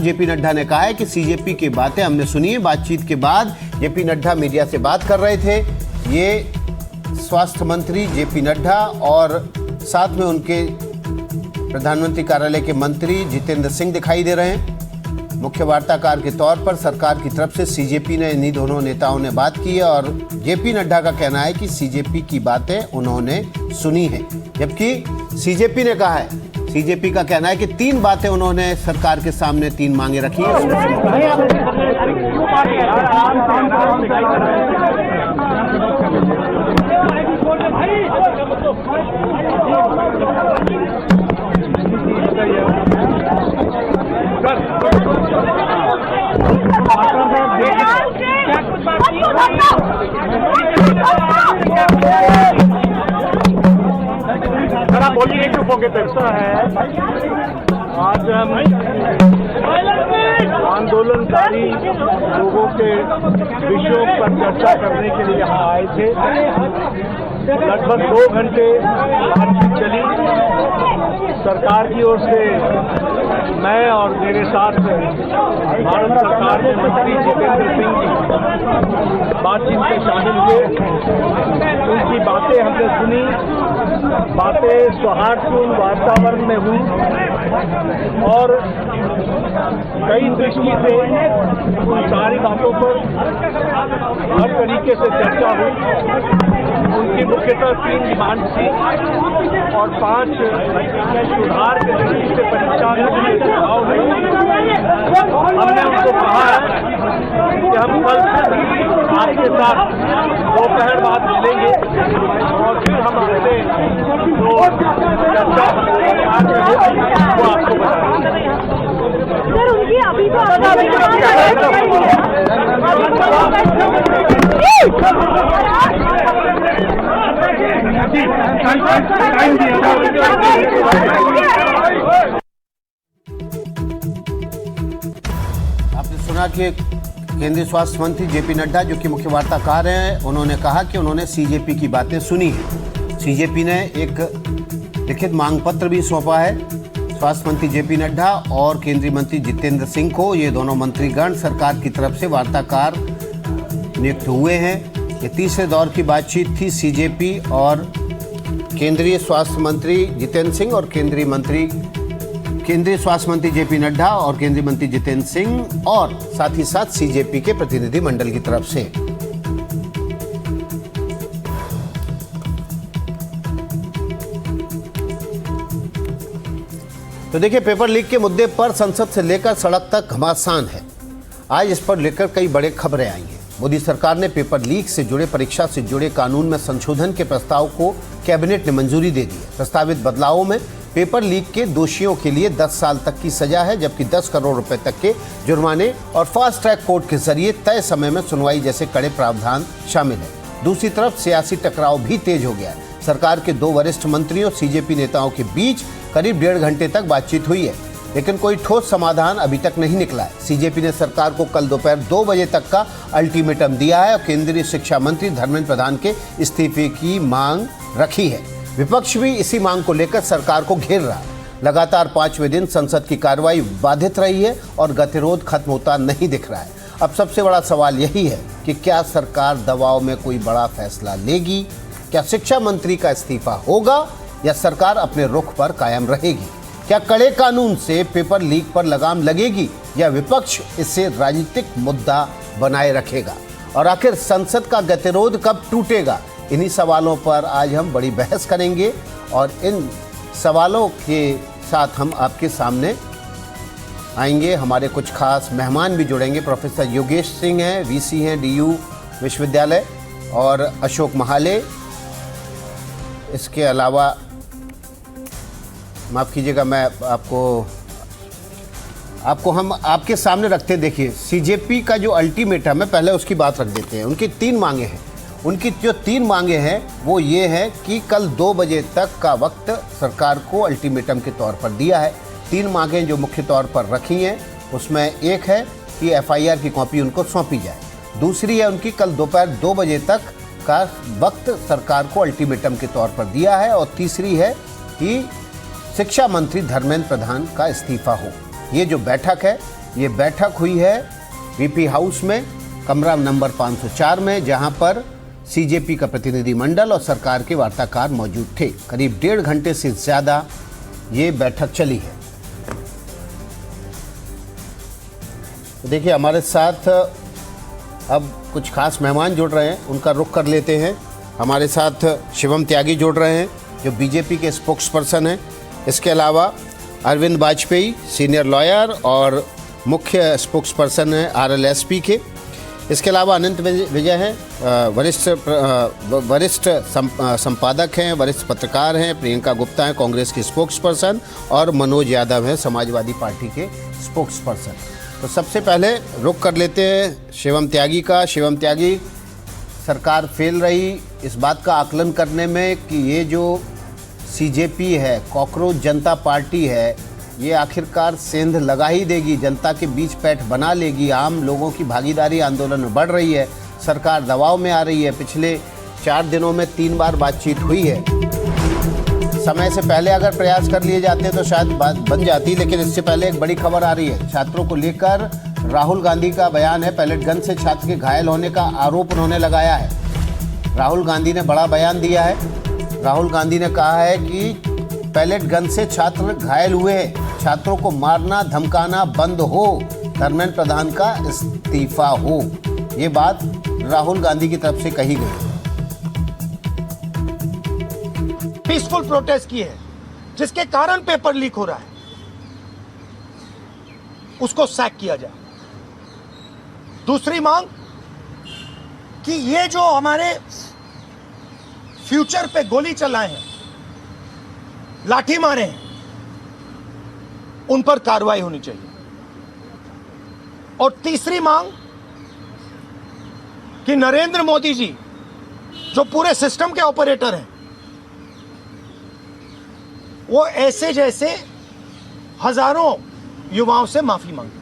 JP Nadda ने कहा है कि सीजेपी की बातें हमने सुनी है। बातचीत के बाद जेपी नड्डा मीडिया से बात कर रहे थे। ये स्वास्थ्य मंत्री जेपी नड्डा और साथ में उनके प्रधानमंत्री कार्यालय के मंत्री जितेंद्र सिंह दिखाई दे रहे हैं। मुख्य वार्ताकार के तौर पर सरकार की तरफ से सीजेपी ने इन्हीं दोनों नेताओं ने बात की है और जेपी नड्डा का कहना है कि सीजेपी की बातें उन्होंने सुनी है, जबकि सीजेपी ने कहा है, सीजेपी का कहना है कि 3 बातें उन्होंने सरकार के सामने 3 मांगे रखी हैं। बोलिए चुप होके ऐसा है। आज हम आंदोलनकारी लोगों के विषयों पर चर्चा करने के लिए यहाँ आए थे। लगभग 2 घंटे बातचीत चली। सरकार की ओर से मैं और मेरे साथ भारत सरकार के मंत्री जितेंद्र सिंह जी बातचीत में शामिल हुए। उनकी बातें हमने सुनी। बातें सौहार्दपूर्ण वातावरण में हुई और कई दृष्टि से उन सारी बातों पर हर तरीके से चर्चा हुई। उनकी मुख्यतः 3 डिमांड थी और 5 सुधार के दृष्टि से परीक्षा में सुझाव हुए। हमने उनको कहा है कि हम कल आपके साथ दोपहर बाद मिलेंगे और फिर हम आपसे जो चर्चा वो आपको बताएंगे। सर उनकी अभी तो आपने सुना कि केंद्रीय स्वास्थ्य मंत्री जेपी नड्डा, जो कि मुख्य वार्ताकार हैं, उन्होंने कहा कि उन्होंने सीजेपी की बातें सुनी हैं। सीजेपी ने एक लिखित मांग पत्र भी सौंपा है स्वास्थ्य मंत्री जेपी नड्डा और केंद्रीय मंत्री जितेंद्र सिंह को। ये दोनों मंत्रीगण सरकार की तरफ से वार्ताकार नियुक्त हुए हैं। ये तीसरे दौर की बातचीत थी सीजेपी और केंद्रीय स्वास्थ्य मंत्री जितेंद्र सिंह और केंद्रीय स्वास्थ्य मंत्री जेपी नड्डा और केंद्रीय मंत्री जितेंद्र सिंह और साथ ही साथ सीजेपी के प्रतिनिधि मंडल की तरफ से। तो देखिए, पेपर लीक के मुद्दे पर संसद से लेकर सड़क तक घमासान है। आज इस पर लेकर कई बड़े खबरें आई हैं। मोदी सरकार ने पेपर लीक से जुड़े परीक्षा से जुड़े कानून में संशोधन के प्रस्ताव को कैबिनेट ने मंजूरी दे दी है। प्रस्तावित बदलावों में पेपर लीक के दोषियों के लिए 10 साल तक की सजा है, जबकि 10 करोड़ रुपए तक के जुर्माने और फास्ट ट्रैक कोर्ट के जरिए तय समय में सुनवाई जैसे कड़े प्रावधान शामिल है। दूसरी तरफ सियासी टकराव भी तेज हो गया है। सरकार के 2 वरिष्ठ मंत्रियों सीजेपी नेताओं के बीच करीब 1.5 घंटे तक बातचीत हुई है, लेकिन कोई ठोस समाधान अभी तक नहीं निकला है। सीजेपी ने सरकार को कल दोपहर 2 बजे तक का अल्टीमेटम दिया है और केंद्रीय शिक्षा मंत्री धर्मेंद्र प्रधान के इस्तीफे की मांग रखी है। विपक्ष भी इसी मांग को लेकर सरकार को घेर रहा है। लगातार 5वें दिन संसद की कार्रवाई बाधित रही है और गतिरोध खत्म होता नहीं दिख रहा है। अब सबसे बड़ा सवाल यही है कि क्या सरकार दबाव में कोई बड़ा फैसला लेगी? क्या शिक्षा मंत्री का इस्तीफा होगा या सरकार अपने रुख पर कायम रहेगी? क्या कड़े कानून से पेपर लीक पर लगाम लगेगी या विपक्ष इसे राजनीतिक मुद्दा बनाए रखेगा? और आखिर संसद का गतिरोध कब टूटेगा? इन्हीं सवालों पर आज हम बड़ी बहस करेंगे और इन सवालों के साथ हम आपके सामने आएंगे। हमारे कुछ खास मेहमान भी जुड़ेंगे। प्रोफेसर योगेश सिंह हैं, वीसी हैं डीयू विश्वविद्यालय, और अशोक महाले। इसके अलावा माफ़ कीजिएगा, मैं आपको हम आपके सामने रखते। देखिए, सीजेपी का जो अल्टीमेटम है, पहले उसकी बात रख देते हैं। उनकी 3 मांगे हैं। उनकी जो 3 मांगे हैं वो ये है कि कल 2 बजे तक का वक्त सरकार को अल्टीमेटम के तौर पर दिया है। 3 मांगें जो मुख्य तौर पर रखी हैं, उसमें एक है कि एफआईआर की कॉपी उनको सौंपी जाए। दूसरी है उनकी कल दोपहर 2 बजे तक का वक्त सरकार को अल्टीमेटम के तौर पर दिया है। और तीसरी है कि शिक्षा मंत्री धर्मेंद्र प्रधान का इस्तीफा हो। ये जो बैठक है ये बैठक हुई है वीपी हाउस में, कमरा नंबर 504 में, जहां पर सीजेपी का प्रतिनिधिमंडल और सरकार के वार्ताकार मौजूद थे। करीब 1.5 घंटे से ज़्यादा ये बैठक चली है। तो देखिए, हमारे साथ अब कुछ खास मेहमान जुड़ रहे हैं, उनका रुख कर लेते हैं। हमारे साथ शिवम त्यागी जुड़ रहे हैं, जो बीजेपी के स्पोक्स पर्सन हैं। इसके अलावा अरविंद वाजपेयी, सीनियर लॉयर और मुख्य स्पोक्स पर्सन हैं आरएलएसपी के। इसके अलावा अनंत विजय हैं, वरिष्ठ संपादक हैं, वरिष्ठ पत्रकार हैं। प्रियंका गुप्ता हैं, कांग्रेस की स्पोक्स पर्सन, और मनोज यादव हैं, समाजवादी पार्टी के स्पोक्स पर्सन। तो सबसे पहले रुख कर लेते हैं शिवम त्यागी का। शिवम त्यागी, सरकार फेल रही इस बात का आकलन करने में कि ये जो सीजेपी है, कॉकरोच जनता पार्टी है, ये आखिरकार सेंध लगा ही देगी, जनता के बीच पैठ बना लेगी। आम लोगों की भागीदारी आंदोलन में बढ़ रही है, सरकार दबाव में आ रही है। पिछले 4 दिनों में 3 बार बातचीत हुई है। समय से पहले अगर प्रयास कर लिए जाते तो शायद बात बन जाती, लेकिन इससे पहले एक बड़ी खबर आ रही है। छात्रों को लेकर राहुल गांधी का बयान है। पैलेट गन से छात्र के घायल होने का आरोप उन्होंने लगाया है। राहुल गांधी ने बड़ा बयान दिया है। राहुल गांधी ने कहा है कि पैलेट गन से छात्र घायल हुए, छात्रों को मारना धमकाना बंद हो, धर्मेंद्र प्रधान का इस्तीफा हो। ये बात राहुल गांधी की तरफ से कही गई। पीसफुल प्रोटेस्ट की है, जिसके कारण पेपर लीक हो रहा है, उसको सैक किया जाए। दूसरी मांग कि ये जो हमारे फ्यूचर पे गोली चलाए हैं, लाठी मारे हैं, उन पर कार्रवाई होनी चाहिए। और तीसरी मांग कि नरेंद्र मोदी जी जो पूरे सिस्टम के ऑपरेटर हैं, वो ऐसे जैसे हजारों युवाओं से माफी मांगे।